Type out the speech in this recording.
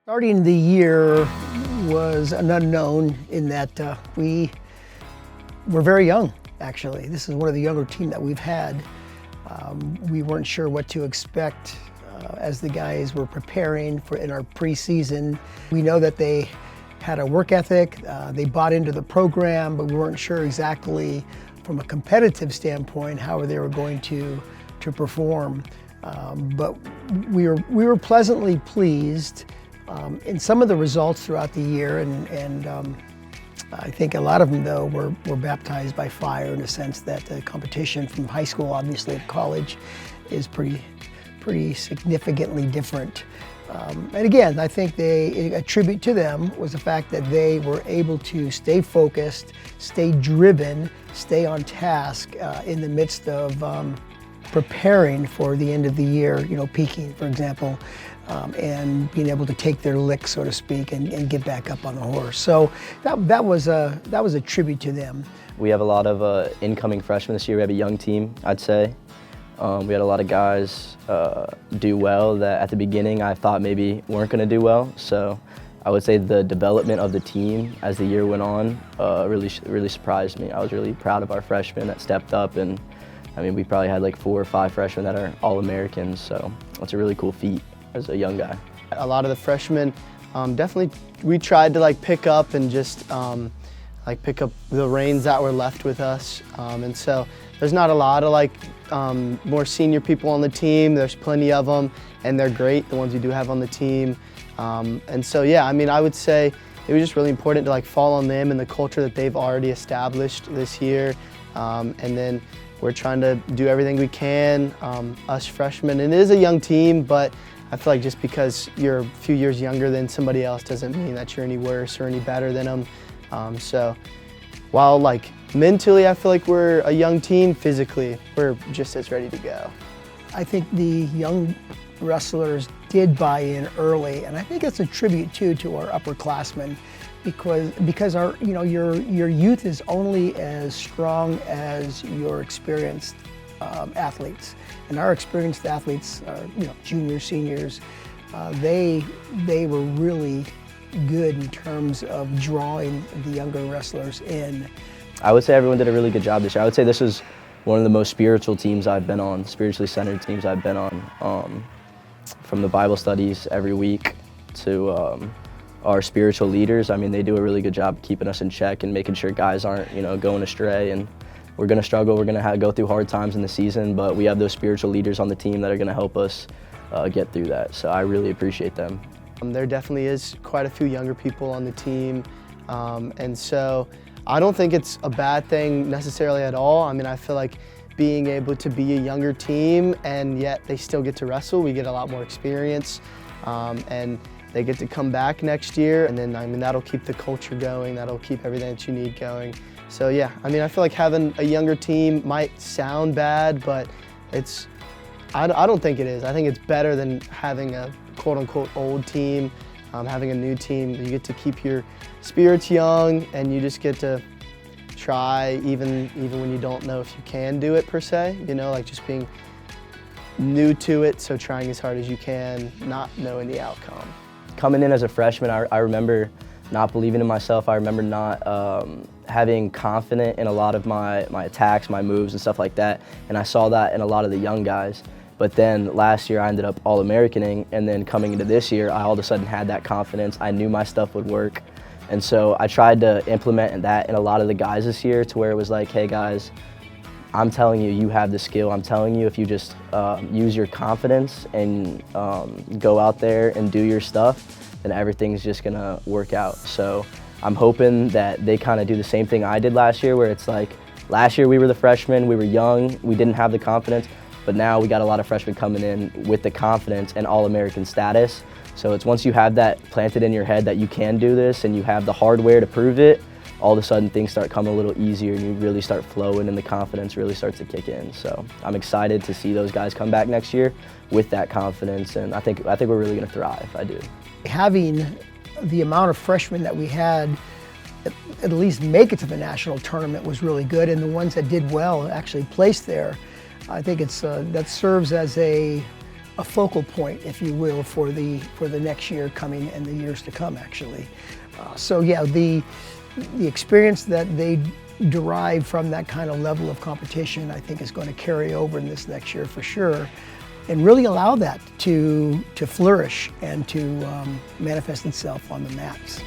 Starting the year was an unknown in that we were very young, actually. This is one of the younger teams that we've had. We weren't sure what to expect as the guys were preparing for in our preseason. We know that they had a work ethic, they bought into the program, but we weren't sure exactly from a competitive standpoint how they were going to perform. But we were pleasantly pleased in some of the results throughout the year, and I think a lot of them, though, were baptized by fire in the sense that the competition from high school, obviously, to college is pretty significantly different. And again, I think a tribute to them was the fact that they were able to stay focused, stay driven, stay on task in the midst of preparing for the end of the year, peaking, for example, and being able to take their lick, so to speak, and get back up on the horse. So that was a tribute to them. We have a lot of incoming freshmen this year. We have a young team, I'd say. We had a lot of guys do well that at the beginning I thought maybe weren't going to do well. So I would say the development of the team as the year went on really surprised me. I was really proud of our freshmen that stepped up, and I mean, we probably had like 4 or 5 freshmen that are All-Americans, so that's a really cool feat as a young guy. A lot of the freshmen, definitely we tried to pick up and just pick up the reins that were left with us. And so there's not a lot of more senior people on the team. There's plenty of them, and they're great, the ones we do have on the team. And so yeah, I mean, I would say it was just really important to fall on them and the culture that they've already established this year. And then we're trying to do everything we can, us freshmen. And it is a young team, but I feel like just because you're a few years younger than somebody else doesn't mean that you're any worse or any better than them. So while mentally I feel like we're a young team, physically we're just as ready to go. I think the young wrestlers did buy in early, and I think it's a tribute too to our upperclassmen, because our your youth is only as strong as your experienced athletes, and our experienced athletes, juniors, seniors, they were really good in terms of drawing the younger wrestlers in. I would say everyone did a really good job this year. I would say this is one of the most spiritual teams I've been on, spiritually centered teams I've been on. From the Bible studies every week to our spiritual leaders. I mean, they do a really good job keeping us in check and making sure guys aren't, going astray. And we're going to struggle. We're going to go through hard times in the season, but we have those spiritual leaders on the team that are going to help us get through that. So I really appreciate them. There definitely is quite a few younger people on the team, and so I don't think it's a bad thing necessarily at all. I mean, I feel like being able to be a younger team and yet they still get to wrestle, we get a lot more experience, and they get to come back next year, and then I mean that'll keep the culture going, that'll keep everything that you need going. So yeah, I mean I feel like having a younger team might sound bad, but I don't think it is. I think it's better than having a quote-unquote old team. Having a new team, you get to keep your spirits young, and you just get to try even when you don't know if you can do it per se, just being new to it, so trying as hard as you can, not knowing the outcome. Coming in as a freshman, I remember not believing in myself. I remember not having confidence in a lot of my attacks, my moves and stuff like that, and I saw that in a lot of the young guys. But then last year I ended up All-Americaning, and then coming into this year I all of a sudden had that confidence. I knew my stuff would work. And so I tried to implement that in a lot of the guys this year, to where it was like, hey guys, I'm telling you, you have the skill. I'm telling you, if you just use your confidence and go out there and do your stuff, then everything's just gonna work out. So I'm hoping that they kind of do the same thing I did last year, where it's like, last year we were the freshmen, we were young, we didn't have the confidence, but now we got a lot of freshmen coming in with the confidence and All-American status. So it's once you have that planted in your head that you can do this and you have the hardware to prove it, all of a sudden things start coming a little easier and you really start flowing and the confidence really starts to kick in. So I'm excited to see those guys come back next year with that confidence, and I think we're really gonna thrive, I do. Having the amount of freshmen that we had at least make it to the national tournament was really good, and the ones that did well actually placed there. I think that serves as a a focal point, if you will, for the next year coming and the years to come, actually. So yeah, the experience that they derive from that kind of level of competition, I think, is going to carry over in this next year for sure, and really allow that to flourish and to manifest itself on the mats.